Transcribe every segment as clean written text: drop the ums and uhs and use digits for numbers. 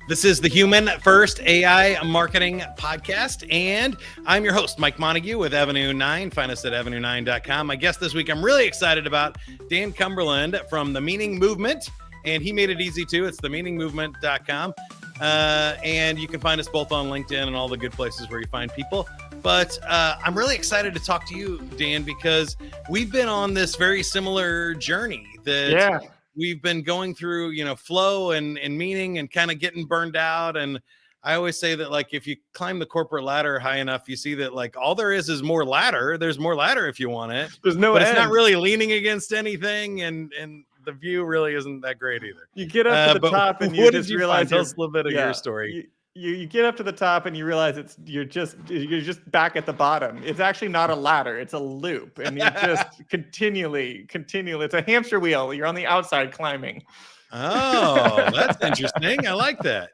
This is the Human First AI Marketing Podcast, and I'm your host, Mike Montague with Avenue 9. Find us at avenue9.com. My guest this week, I'm really excited about Dan Cumberland from The Meaning Movement, and he made it easy too. It's themeaningmovement.com, and you can find us both on LinkedIn and all the good places where you find people. But I'm really excited to talk to you, Dan, because we've been on this very similar journey that we've been going through, flow and meaning and kind of getting burned out. And I always say that, like, if you climb the corporate ladder high enough, you see that, like, all there is more ladder. There's more ladder if you want it. There's no but end. It's not really leaning against anything. And the view really isn't that great either. You get up to the top and you just realize tell us a little bit of your story. You get up to the top and you realize you're just back at the bottom. It's actually not a ladder, it's a loop, and you just continually it's a hamster wheel. You're on the outside climbing. Oh, that's interesting. I like that.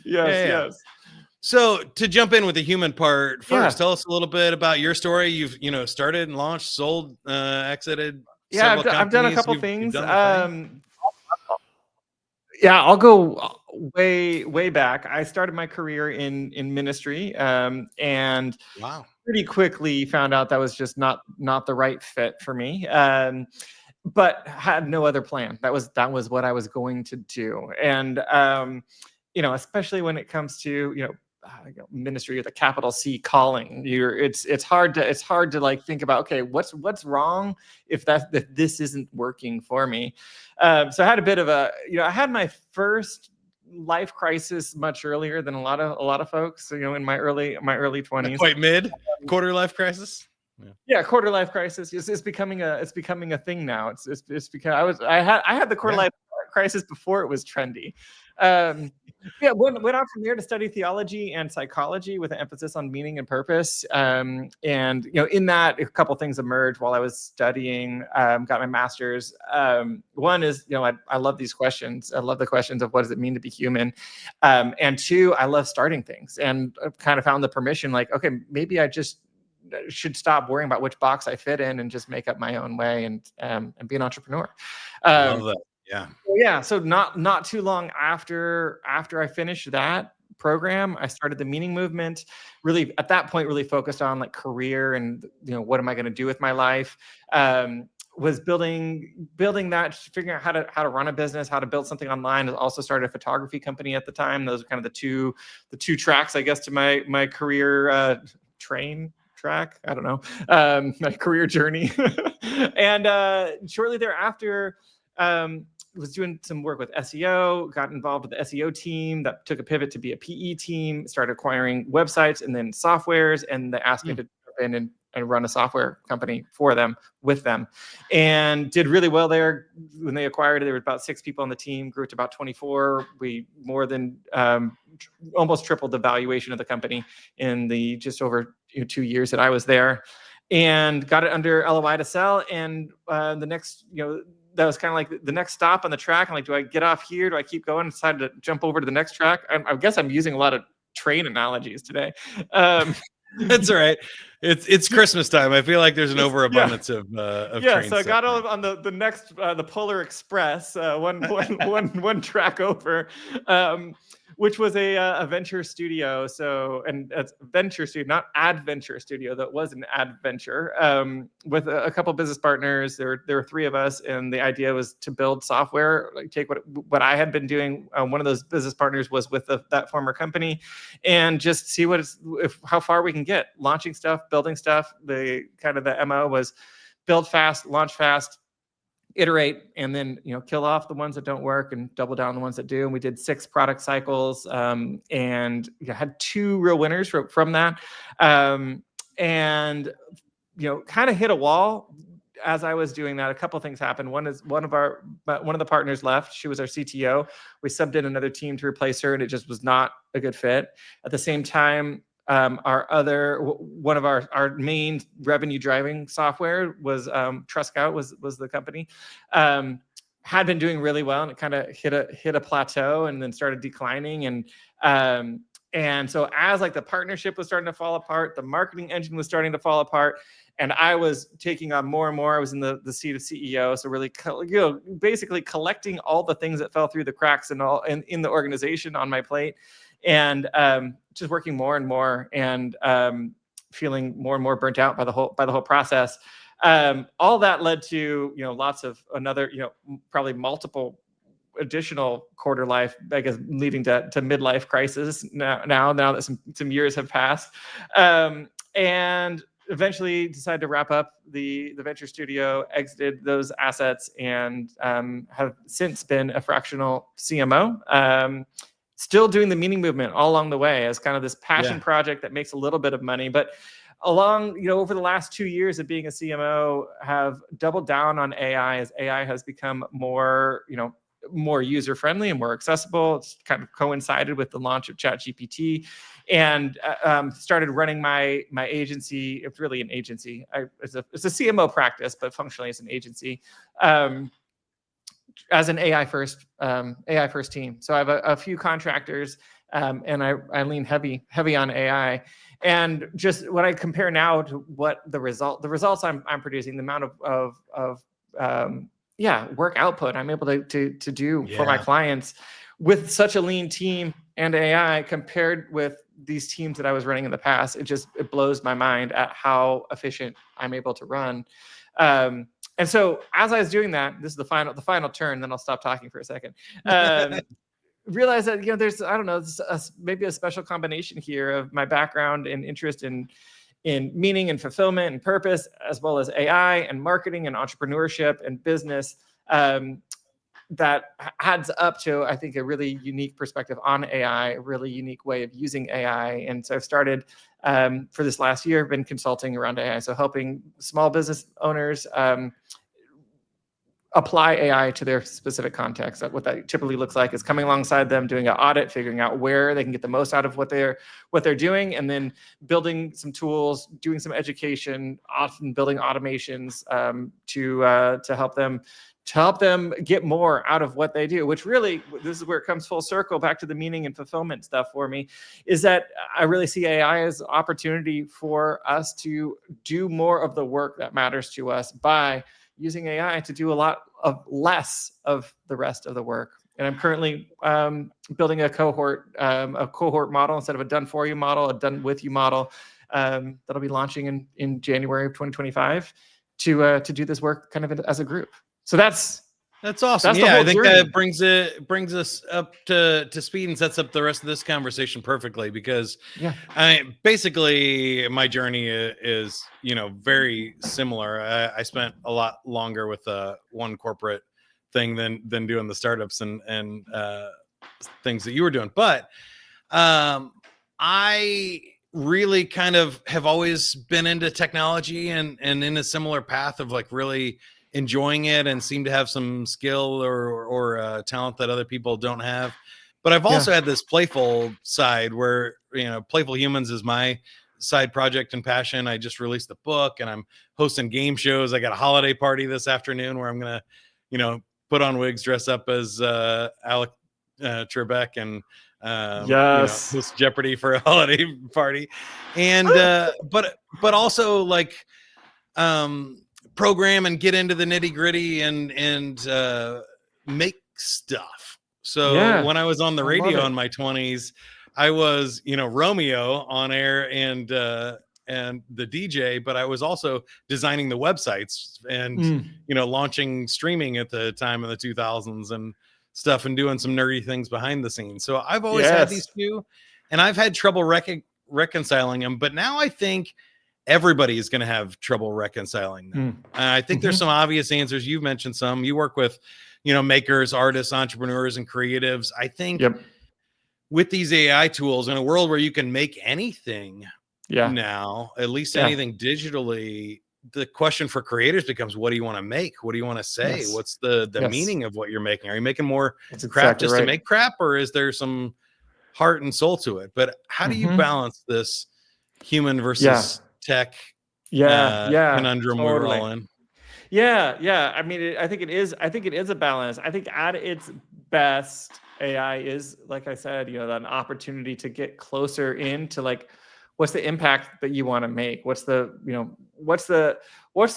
Yes. So to jump in with the human part first, tell us a little bit about your story. You've started and launched, sold, exited. I've done a couple things. I'll go way back. I started my career in ministry, and pretty quickly found out that was just not the right fit for me. But had no other plan. That was what I was going to do. And especially when it comes to ministry with a capital C, calling, it's hard to like think about, okay, what's wrong if this isn't working for me. So I had a bit of I had my first life crisis much earlier than a lot of folks, in my early 20s. Quite quarter life crisis. Yeah, quarter life crisis. It's becoming a thing now. It's because I had the quarter life crisis before it was trendy. Went on from there to study theology and psychology with an emphasis on meaning and purpose. And in that, a couple things emerged while I was studying. Got my master's. One is, I love these questions. I love the questions of what does it mean to be human. And two, I love starting things, and I've kind of found the permission, like, okay, maybe I just should stop worrying about which box I fit in and just make up my own way and be an entrepreneur. I love that. So not too long after I finished that program, I started the Meaning Movement. Really, at that point, really focused on like career and what am I going to do with my life. Was building that, figuring out how to run a business, how to build something online. I also started a photography company at the time. Those are kind of the two tracks, I guess, to my career track. I don't know, my career journey. And shortly thereafter, was doing some work with SEO, got involved with the SEO team that took a pivot to be a PE team, started acquiring websites and then softwares, and they asked me to jump in and run a software company for them, with them, and did really well there. When they acquired it, there were about 6 people on the team, grew to about 24. We more than almost tripled the valuation of the company in the just over 2 years that I was there, and got it under LOI to sell. And the next, that was kind of like the next stop on the track. I'm like, do I get off here? Do I keep going? Decided to jump over to the next track. I guess I'm using a lot of train analogies today. That's all right. It's Christmas time. I feel like there's an overabundance of trains. So I got on the next the Polar Express, one track over, which was a venture studio. So, and it's venture studio, not adventure studio. That was an adventure with a couple business partners. There were 3 of us, and the idea was to build software, like take what I had been doing. One of those business partners was with that former company, and just see how far we can get, launching stuff, building stuff. The MO was build fast, launch fast, iterate, and then kill off the ones that don't work and double down on the ones that do. And we did 6 product cycles, and had 2 real winners from that, and kind of hit a wall. As I was doing that, a couple of things happened. One is one of the partners left. She was our CTO. We subbed in another team to replace her, and it just was not a good fit. At the same time, one of our main revenue driving software was Truscout was the company, had been doing really well, and it kind of hit a plateau and then started declining. And And so as like the partnership was starting to fall apart, the marketing engine was starting to fall apart, and I was taking on more and more. I was in the seat of CEO, so really, basically collecting all the things that fell through the cracks and all in the organization on my plate, and just working more and more, and feeling more and more burnt out by the whole process. All that led to lots of another probably multiple additional quarter life, I guess, leading to midlife crisis now that some years have passed, and eventually decided to wrap up the venture studio, exited those assets, and have since been a fractional CMO. Still doing the meaning movement all along the way as kind of this passion project that makes a little bit of money, but over the last 2 years of being a CMO, have doubled down on AI as AI has become more user-friendly and more accessible. It's kind of coincided with the launch of ChatGPT, and started running my agency. It's really an agency. It's a CMO practice, but functionally it's an agency, as an AI first team. So I have a few contractors, and I lean heavy on AI. And just when I compare now to what the results I'm producing, the amount of work output I'm able to do for my clients with such a lean team and AI compared with these teams that I was running in the past, it blows my mind at how efficient I'm able to run. And so as I was doing that, this is the final turn, then I'll stop talking for a second. Realize that there's maybe a special combination here of my background and interest in meaning and fulfillment and purpose, as well as AI and marketing and entrepreneurship and business, that adds up to, I think, a really unique perspective on AI, a really unique way of using AI. And so I've started, for this last year, been consulting around AI, so helping small business owners apply AI to their specific context. What that typically looks like is coming alongside them, doing an audit, figuring out where they can get the most out of what they're doing, and then building some tools, doing some education, often building automations to help them get more out of what they do. Which really, this is where it comes full circle back to the meaning and fulfillment stuff for me, is that I really see AI as an opportunity for us to do more of the work that matters to us by using AI to do a lot of less of the rest of the work. And I'm currently building a cohort model instead of a done for you model, a done with you model, that'll be launching in January of 2025 to do this work kind of as a group. So that's awesome. I think that brings us up to speed and sets up the rest of this conversation perfectly, because basically my journey is very similar. I spent a lot longer with one corporate thing than doing the startups and things that you were doing, but I really kind of have always been into technology and in a similar path of like really enjoying it, and seem to have some skill or talent that other people don't have. But I've also had this playful side where, Playful Humans is my side project and passion. I just released a book, and I'm hosting game shows. I got a holiday party this afternoon where I'm going to, put on wigs, dress up as Alec Trebek, and host Jeopardy for a holiday party. And but also like program and get into the nitty gritty and make stuff. So when I was on the radio in my 20s, I was, Romeo on air and the DJ, but I was also designing the websites and, launching streaming at the time of the 2000s and stuff, and doing some nerdy things behind the scenes. So I've always had these two, and I've had trouble reconciling them, but now I think everybody is going to have trouble reconciling them. I think there's some obvious answers. You've mentioned some. You work with, makers, artists, entrepreneurs, and creatives. I think with these AI tools, in a world where you can make anything now, at least anything digitally, the question for creators becomes, what do you want to make? What do you want to say? What's the meaning of what you're making? Are you making more crap just to make crap, or is there some heart and soul to it? But how do you balance this human versus tech conundrum we're all in? I mean, I think it is a balance. I think at its best, AI is, like I said, an opportunity to get closer into like, what's the impact that you want to make? What's the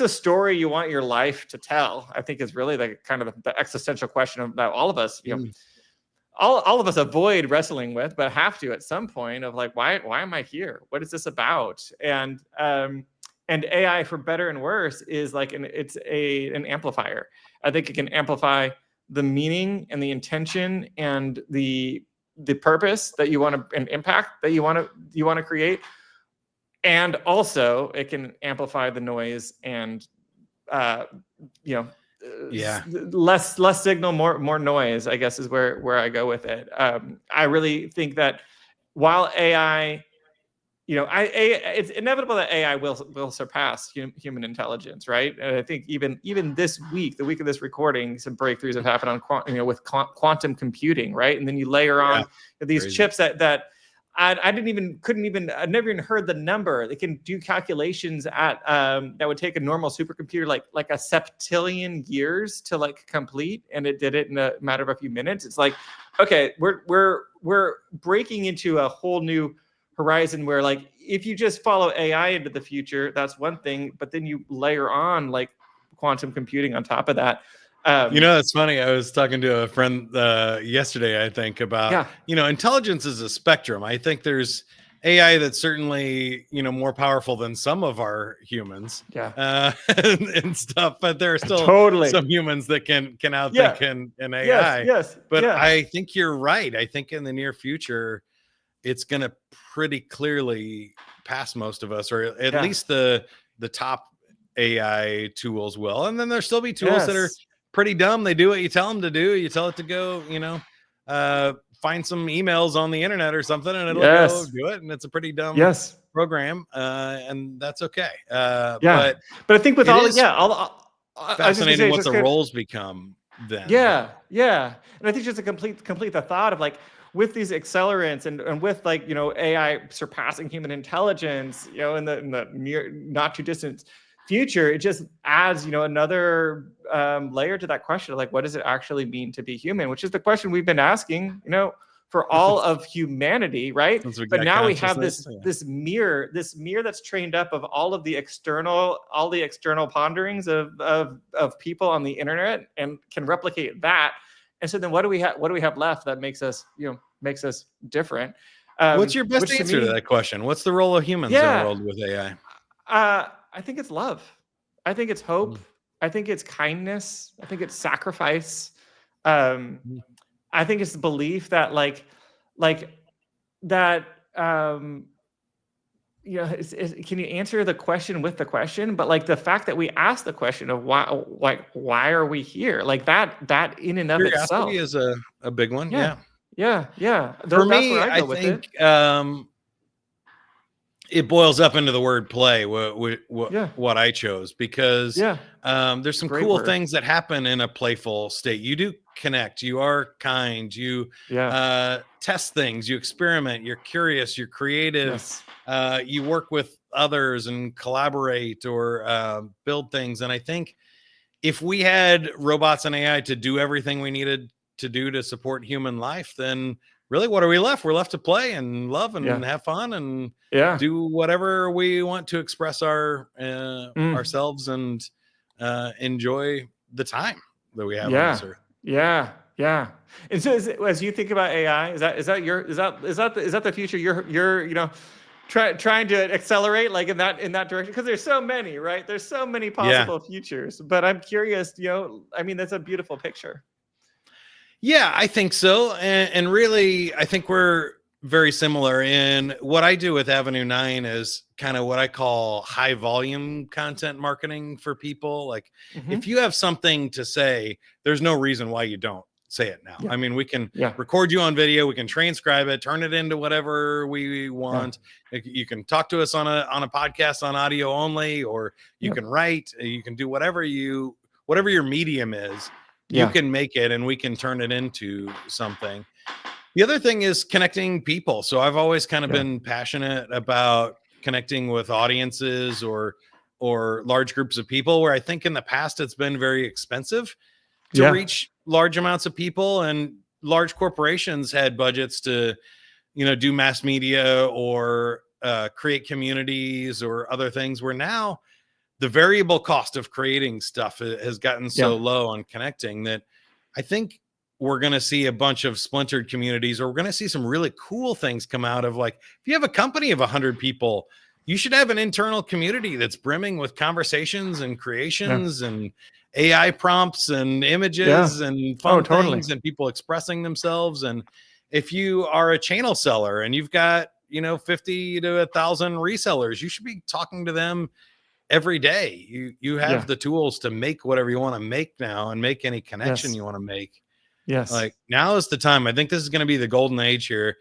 story you want your life to tell? I think is really like kind of the existential question that all of us, all of us avoid wrestling with, but have to at some point, of like, why am I here? What is this about? And AI, for better and worse, is like an amplifier. I think it can amplify the meaning and the intention and the purpose that you want to, and impact that you want to create. And also it can amplify the noise and less signal, more noise, I guess, is where I go with it. I really think that while AI, it's inevitable that AI will surpass human intelligence, right? And I think even this week, the week of this recording, some breakthroughs have happened on with quantum computing, right? And then you layer on these chips that I'd never even heard the number. They can do calculations at that would take a normal supercomputer like a septillion years to like complete, and it did it in a matter of a few minutes. It's like, okay, we're breaking into a whole new horizon where, like, if you just follow AI into the future, that's one thing, but then you layer on like quantum computing on top of that. It's funny. I was talking to a friend yesterday, I think, about, intelligence is a spectrum. I think there's AI that's certainly, more powerful than some of our humans and stuff, but there are still some humans that can outthink an AI. Yes. But I think you're right. I think in the near future, it's going to pretty clearly pass most of us, or at least the top AI tools will. And then there'll still be tools that are pretty dumb. They do what you tell them to do. You tell it to go, find some emails on the internet or something, and it'll go do it. And it's a pretty dumb program. And that's okay. But I think with fascinating what the roles become then. Yeah. And I think just to complete the thought of like, with these accelerants and with like, AI surpassing human intelligence, in the near, not too distant future, it just adds, another layer to that question of like, what does it actually mean to be human? Which is the question we've been asking, for all of humanity, right? But now we have this mirror that's trained up of all the external ponderings of people on the internet, and can replicate that. And so then what do we have left that makes us different? What's your best answer to that question? What's the role of humans in the world with AI? I think it's love. I think it's hope. I think it's kindness. I think it's sacrifice. I think it's the belief that like that, can you answer the question with the question? But like the fact that we ask the question of why are we here? Like that in and of itself is a big one. Yeah. For me, I think it boils up into the word play, what I chose, because there's some cool things that happen in a playful state. You do connect, you are kind, you test things, you experiment, you're curious, you're creative, you work with others and collaborate or build things. And I think if we had robots and AI to do everything we needed to do to support human life, then really, what are we left? We're left to play and love and have fun and do whatever we want to express ourselves and enjoy the time that we have on this earth. Yeah. And so, as you think about AI, is that the future you're trying to accelerate, like in that direction? Because there's so many, right? There's so many possible futures. But I'm curious. That's a beautiful picture. Yeah, I think so. And really, I think we're very similar. In what I do with Avenue 9 is kind of what I call high volume content marketing for people. Like, if you have something to say, there's no reason why you don't say it now. I mean, we can record you on video, we can transcribe it, turn it into whatever we want. You can talk to us on a podcast on audio only, or you can write, you can do whatever your medium is. You can make it and we can turn it into something. The other thing is connecting people. So I've always kind of been passionate about connecting with audiences or large groups of people, where I think in the past it's been very expensive to reach large amounts of people. And large corporations had budgets to, do mass media or create communities or other things, where now the variable cost of creating stuff has gotten so low on connecting that I think we're going to see a bunch of splintered communities, or we're going to see some really cool things come out of, like, if you have a company of 100 people, you should have an internal community that's brimming with conversations and creations and AI prompts and images and fun things and people expressing themselves. And if you are a channel seller and you've got, 50 to 1,000 resellers, you should be talking to them every day. You have the tools to make whatever you want to make now, and make any connection you want to make. Like, now is the time. I think this is going to be the golden age here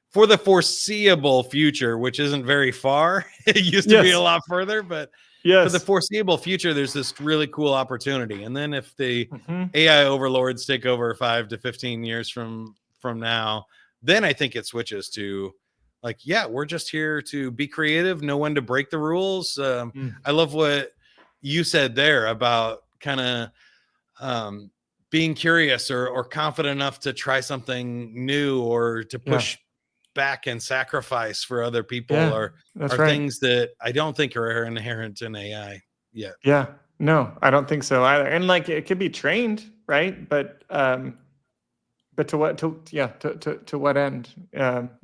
for the foreseeable future, which isn't very far. It used to be a lot further, but for the foreseeable future, there's this really cool opportunity. And then if the AI overlords take over 5 to 15 years from now, then I think it switches to, like, we're just here to be creative, know when to break the rules. I love what you said there about kind of being curious or confident enough to try something new, or to push back and sacrifice for other people, are things that I don't think are inherent in AI yet. Yeah, no, I don't think so either. And like, it could be trained, right? But to what end?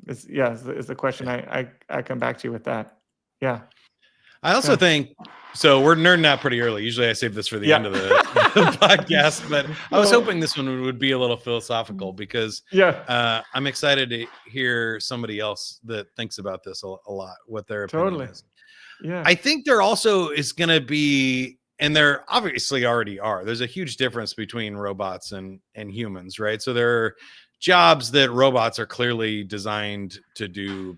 Is the question I come back to with that. Yeah. I also think, so we're nerding out pretty early. Usually I save this for the end of the podcast, but I was hoping this one would be a little philosophical, because I'm excited to hear somebody else that thinks about this a lot, what their opinion is. Yeah. I think there also is going to be, and there obviously already are, there's a huge difference between robots and humans, right? So there are jobs that robots are clearly designed to do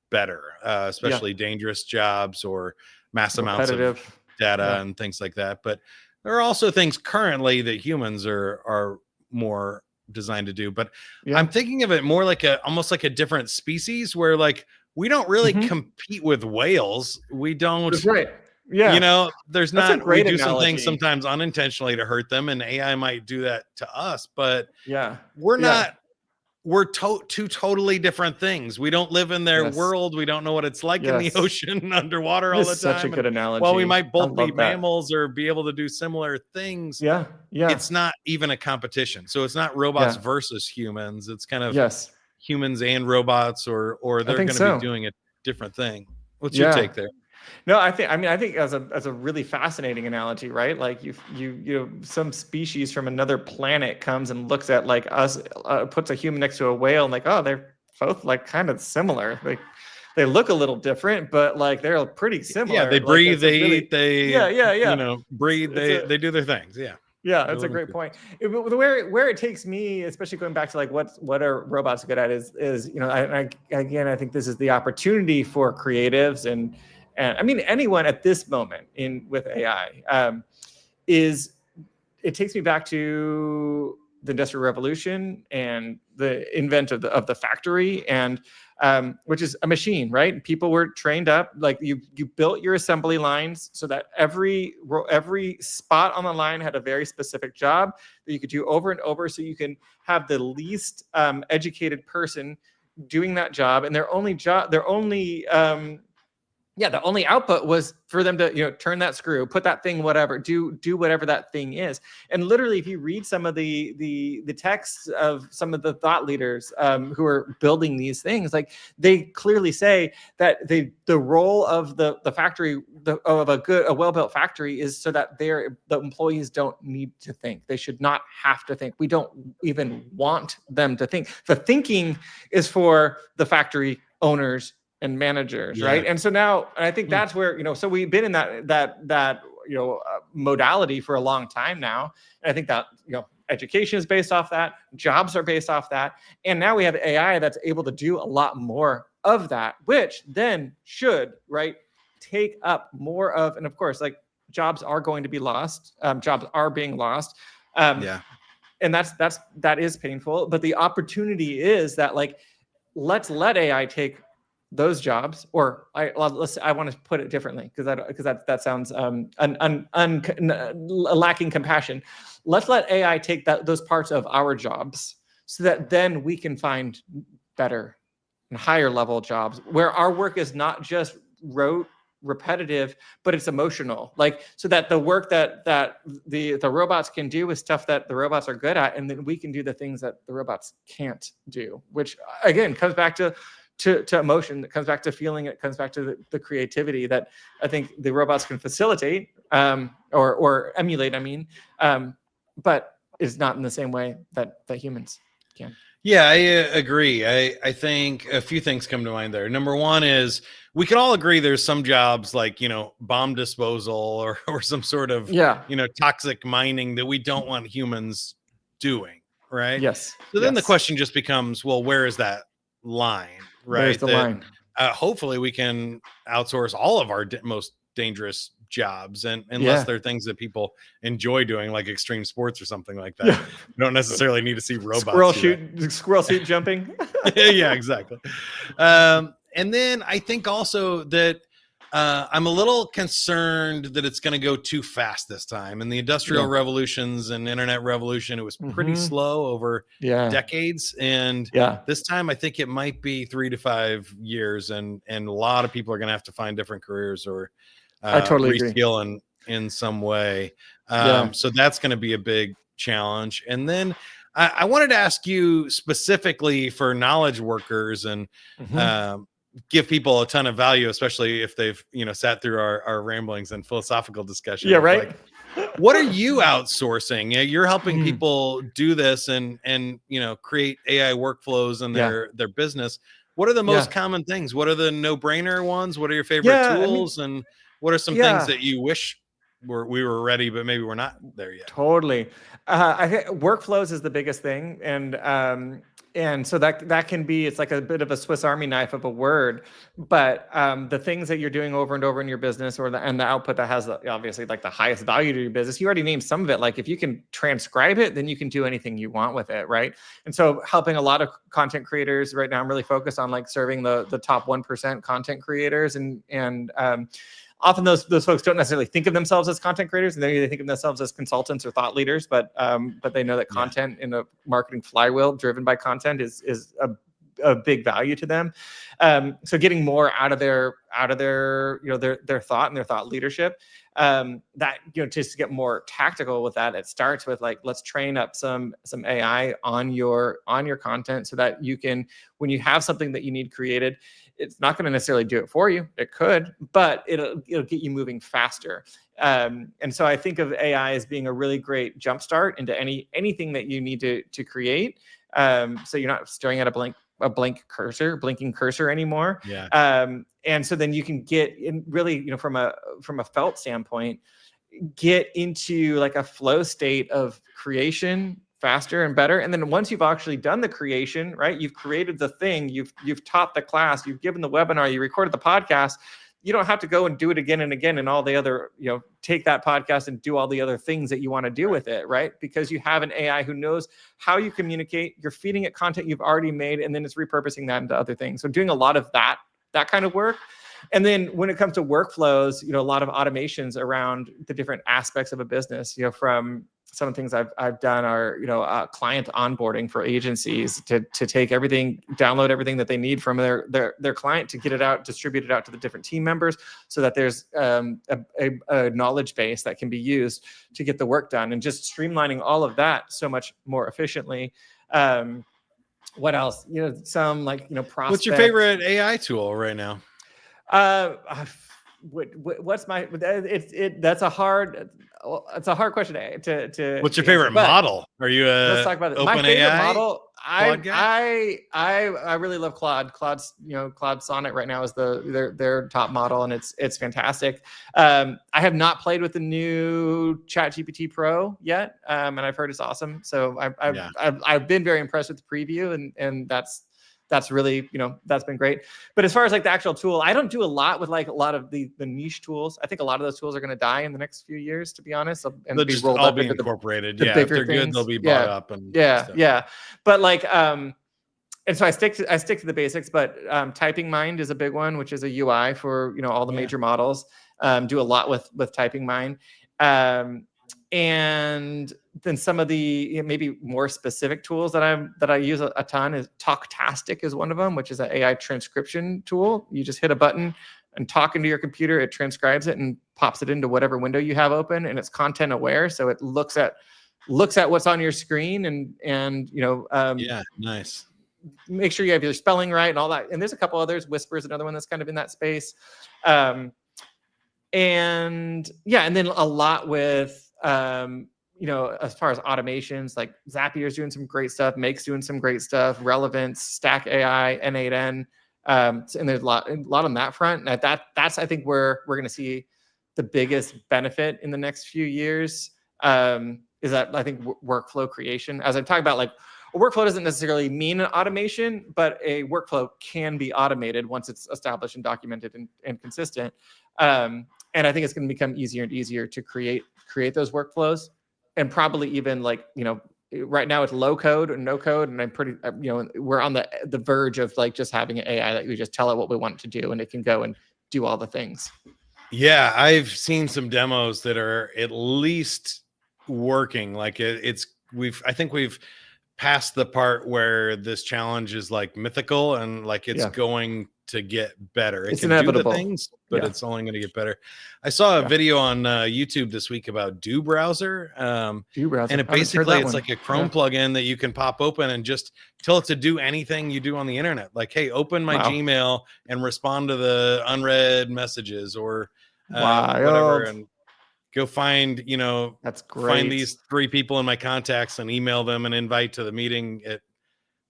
better, especially dangerous jobs or mass amounts of data and things like that. But there are also things currently that humans are more designed to do. But I'm thinking of it more like almost like a different species, where, like, we don't really compete with whales. We don't. That's right. Yeah. There's not, we do some things sometimes unintentionally to hurt them, and AI might do that to us, but we're not, we're two totally different things. We don't live in their world. We don't know what it's like in the ocean underwater all the time. Such a good analogy. While we might both be mammals or be able to do similar things, it's not even a competition. So it's not robots versus humans. It's kind of humans and robots, or they're going to be doing a different thing. What's your take there? No, I think as a really fascinating analogy, right? Like, you some species from another planet comes and looks at, like, us, puts a human next to a whale, and like, oh, they're both, like, kind of similar. Like, they look a little different, but, like, they're pretty similar. Yeah, they breathe, they eat, they breathe, they do their things. Yeah, that's a great point. Where it takes me, especially going back to, like, what are robots good at, is I think this is the opportunity for creatives and I mean, anyone at this moment with AI, is, it takes me back to the Industrial Revolution and the invent of the factory, and which is a machine, right? People were trained up, like, you built your assembly lines so that every spot on the line had a very specific job that you could do over and over, so you can have the least educated person doing that job, and the only output was for them to, turn that screw, put that thing, whatever, do whatever that thing is. And literally, if you read some of the texts of some of the thought leaders who are building these things, like, they clearly say that the role of the factory, of a well-built factory, is so that the employees don't need to think. They should not have to think. We don't even want them to think. The thinking is for the factory owners and managers, right? And so now, I think that's where, so we've been in that modality for a long time now. And I think that, education is based off that, jobs are based off that. And now we have AI that's able to do a lot more of that, which then should, right, take up more of, and of course, like, jobs are going to be lost. Jobs are being lost. And that is painful. But the opportunity is that, like, let's let AI take those jobs, or I want to put it differently, because that sounds lacking compassion. Let's let AI take those parts of our jobs so that then we can find better and higher level jobs where our work is not just rote, repetitive, but it's emotional. Like, so that the work that the robots can do is stuff that the robots are good at, and then we can do the things that the robots can't do, which again comes back to emotion. It comes back to feeling. It comes back to the creativity that I think the robots can facilitate or emulate. I mean, but it's not in the same way that humans can. Yeah, I agree. I think a few things come to mind there. Number one is we can all agree there's some jobs like, bomb disposal or some sort of, toxic mining that we don't want humans doing. Right. Yes. So then the question just becomes, well, where is that line? Right. Where's the line? Hopefully we can outsource all of our most dangerous jobs, and unless they're things that people enjoy doing, like extreme sports or something like that. You don't necessarily need to see robots squirrel shoot jumping. Yeah, exactly. And then I think also that I'm a little concerned that it's going to go too fast this time. In the industrial revolutions and internet revolution, it was pretty slow over decades, and this time I think it might be 3 to 5 years, and a lot of people are going to have to find different careers or I totally reskill in some way. So that's going to be a big challenge. And then I wanted to ask you specifically for knowledge workers and give people a ton of value, especially if they've, sat through our ramblings and philosophical discussion. Yeah, right. Like, what are you outsourcing? You're helping people do this and create AI workflows in their business. What are the most common things? What are the no-brainer ones? What are your favorite tools? And what are some things that you wish we were ready, but maybe we're not there yet? Totally. I think workflows is the biggest thing. And so that can be, it's like a bit of a Swiss Army knife of a word, but the things that you're doing over and over in your business and the output that has obviously like the highest value to your business, you already named some of it. Like if you can transcribe it, then you can do anything you want with it. Right. And so helping a lot of content creators right now, I'm really focused on like serving the top 1% content creators and often those folks don't necessarily think of themselves as content creators, and they think of themselves as consultants or thought leaders, but they know that content in a marketing flywheel driven by content is a big value to them. So getting more out of their their thought and their thought leadership, that just to get more tactical with that, it starts with like, let's train up some AI on your content so that you can, when you have something that you need created, it's not going to necessarily do it for you. It could, but it'll get you moving faster. And so I think of AI as being a really great jumpstart into anything that you need to create. So you're not staring at a blinking cursor anymore. And so then you can get in really, from a felt standpoint, get into like a flow state of creation faster and better. And then once you've actually done the creation, right, you've created the thing, you've taught the class, you've given the webinar, you recorded the podcast, you don't have to go and do it again and again and all the other, take that podcast and do all the other things that you want to do with it, right? Because you have an AI who knows how you communicate, you're feeding it content you've already made, and then it's repurposing that into other things. So doing a lot of that kind of work. And then when it comes to workflows, a lot of automations around the different aspects of a business, from some of the things I've done are, client onboarding for agencies to take everything, download everything that they need from their client to get it out, distribute it out to the different team members so that there's a knowledge base that can be used to get the work done, and just streamlining all of that so much more efficiently. What else? Some like, prospects. What's your favorite AI tool right now? What's my? That's a hard. It's a hard question to. What's your favorite model? Are you let's talk about it. My favorite model. I really love Claude. Claude Sonnet right now is their top model, and it's fantastic. I have not played with the new ChatGPT Pro yet, and I've heard it's awesome. So I've been very impressed with the preview, and that's really, that's been great. But as far as like the actual tool, I don't do a lot with like a lot of the niche tools. I think a lot of those tools are going to die in the next few years, to be honest, and they'll just all be incorporated. If they're good, they'll be bought up. And yeah. But like, and so I stick to the basics. But Typing Mind is a big one, which is a UI for all the major models. Do a lot with Typing Mind. And then some of the maybe more specific tools that I use a ton is Talktastic is one of them, which is an AI transcription tool. You just hit a button and talk into your computer, it transcribes it and pops it into whatever window you have open, and it's content aware, so it looks at what's on your screen and Yeah, nice. make sure you have your spelling right and all that. And there's a couple others. Whisper is another one that's kind of in that space. And then a lot with as far as automations, like Zapier's doing some great stuff, Make's doing some great stuff, Relevance, Stack AI, N8N. And there's a lot on that front. And that's I think where we're going to see the biggest benefit in the next few years. Is that I think workflow creation. As I'm talking about, like a workflow doesn't necessarily mean an automation, but a workflow can be automated once it's established and documented and consistent. And I think it's going to become easier and easier to create those workflows, and probably even right now it's low code and no code, and I'm pretty we're on the verge of like just having an AI that we just tell it what we want it to do and it can go and do all the things. Yeah, I've seen some demos that are at least working. Like I think we've passed the part where this challenge is like mythical and like it's going to get better. It it's can inevitable. do the things, but it's only going to get better. I saw a video on YouTube this week about Do Browser. Do Browser. And it's like a Chrome plugin that you can pop open and just tell it to do anything you do on the internet. Like, hey, open my Gmail and respond to the unread messages or whatever, and go find, that's great. Find these 3 people in my contacts and email them an invite to the meeting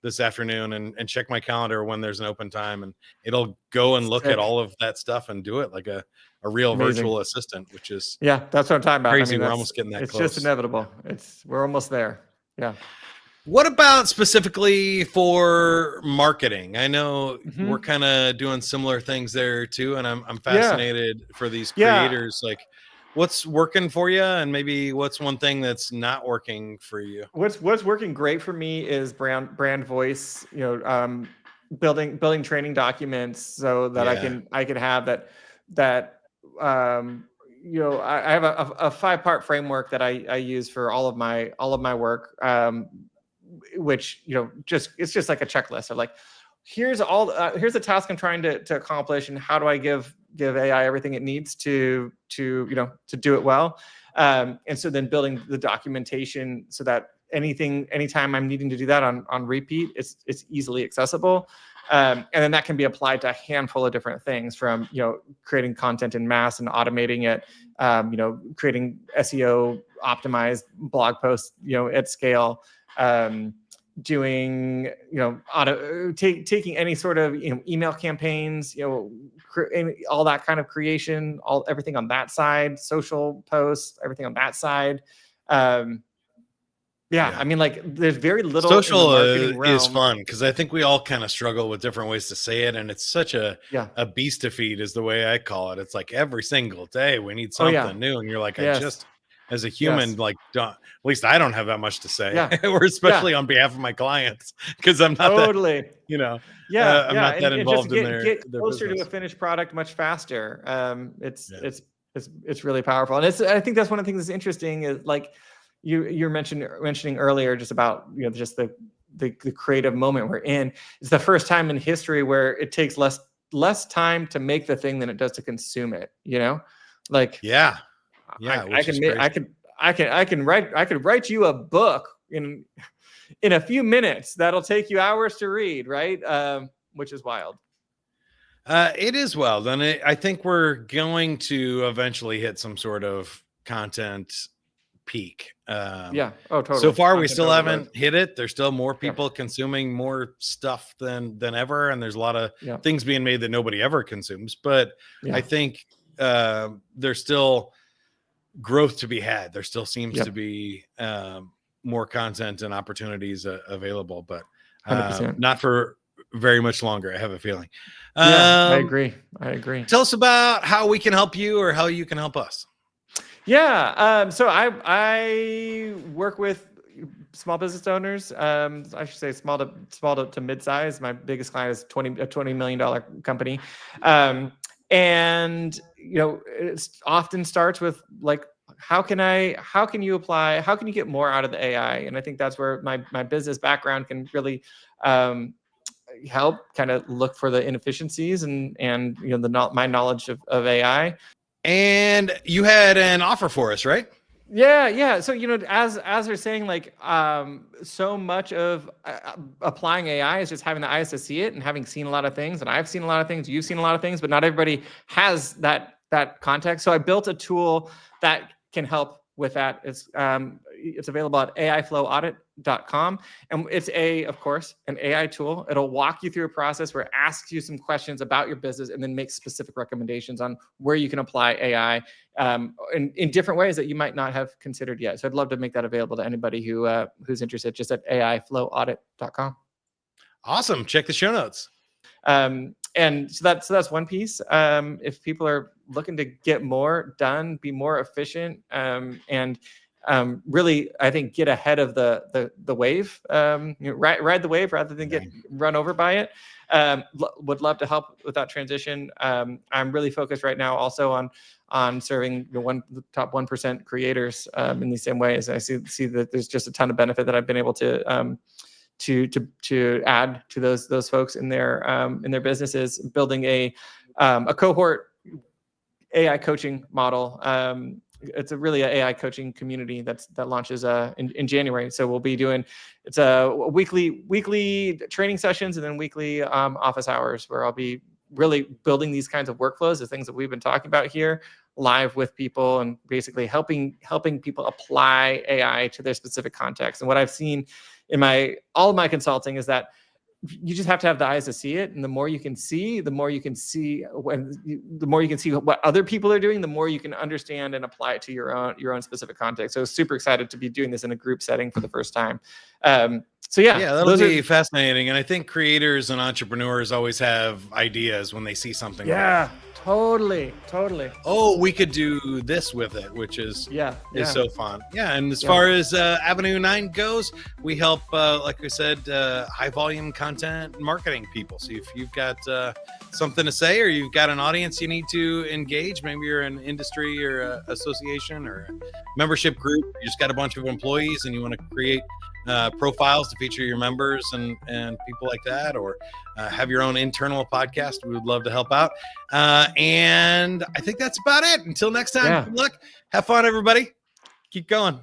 this afternoon and check my calendar when there's an open time, and it'll go and look at all of that stuff and do it like a real virtual assistant, which is that's what I'm talking about. Crazy. We're almost getting that it's close. It's just inevitable. We're almost there. Yeah. What about specifically for marketing? I know we're kind of doing similar things there too, and I'm fascinated for these creators. Like, what's working for you, and maybe what's one thing that's not working for you? What's working great for me is brand voice. Building training documents so that I can have that. I have a 5-part framework that I use for all of my work. Which it's just like a checklist of like, here's the task I'm trying to accomplish, and how do I give AI everything it needs to do it well. And so then building the documentation so that anytime I'm needing to do that on repeat, it's easily accessible. And then that can be applied to a handful of different things, from creating content in mass and automating it, creating SEO optimized blog posts at scale, doing taking any sort of email campaigns, all that kind of creation, everything on that side, social posts, everything on that side. I mean, like, there's very little. Social is fun because I think we all kind of struggle with different ways to say it, and it's such a beast to feed is the way I call it. It's like every single day we need something new, and you're like, I just, as a human, like, at least I don't have that much to say, or especially on behalf of my clients, because I'm not I'm not that involved in their closer business. to a finished product much faster. It's really powerful, and I think that's one of the things that's interesting is like. You're mentioning earlier just about just the creative moment we're in. It's the first time in history where it takes less time to make the thing than it does to consume it. Like I could write you a book in a few minutes that'll take you hours to read, right? Which is wild. It is wild, and I think we're going to eventually hit some sort of content peak. Totally. So far we still haven't hit it. There's still more people consuming more stuff than ever, and there's a lot of things being made that nobody ever consumes, but I think there's still growth to be had. There still seems to be more content and opportunities available, but not for very much longer, I have a feeling. I agree. Tell us about how we can help you or how you can help us. So I work with small business owners. I should say small to mid-size. My biggest client is a $20 million company. And it often starts with like, how can you get more out of the AI? And I think that's where my business background can really help kind of look for the inefficiencies and my knowledge of AI. And you had an offer for us, right? Yeah. So, as they're saying, like, so much of applying AI is just having the eyes to see it and having seen a lot of things. And I've seen a lot of things, you've seen a lot of things, but not everybody has that context. So I built a tool that can help with that. It's available at aiflowaudit.com. And it's of course, an AI tool. It'll walk you through a process where it asks you some questions about your business and then makes specific recommendations on where you can apply AI in different ways that you might not have considered yet. So I'd love to make that available to anybody who's interested, just at aiflowaudit.com. Awesome. Check the show notes. And so that's one piece. If people are looking to get more done, be more efficient, and really, I think, get ahead of the wave, ride the wave rather than get run over by it. Would love to help with that transition. I'm really focused right now also on serving the top 1% creators in the same way. As I see that there's just a ton of benefit that I've been able to add to those folks in their businesses, building a cohort AI coaching model. It's really an AI coaching community that launches in January. So we'll be doing weekly training sessions and then weekly office hours where I'll be really building these kinds of workflows, the things that we've been talking about here, live with people, and basically helping people apply AI to their specific context. And what I've seen in all of my consulting is that you just have to have the eyes to see it. And the more you can see what other people are doing, the more you can understand and apply it to your own specific context. So super excited to be doing this in a group setting for the first time. That'll be fascinating. And I think creators and entrepreneurs always have ideas when they see something. Yeah. Totally. Oh, we could do this with it, which is so fun. Yeah, and as far as Avenue 9 goes, we help, like I said, high volume content marketing people. So if you've got something to say, or you've got an audience you need to engage, maybe you're an industry or a association or a membership group, you just got a bunch of employees and you want to create profiles to feature your members and people like that, or have your own internal podcast, we would love to help out. And I think that's about it. Until next time, good luck. Have fun, everybody. Keep going.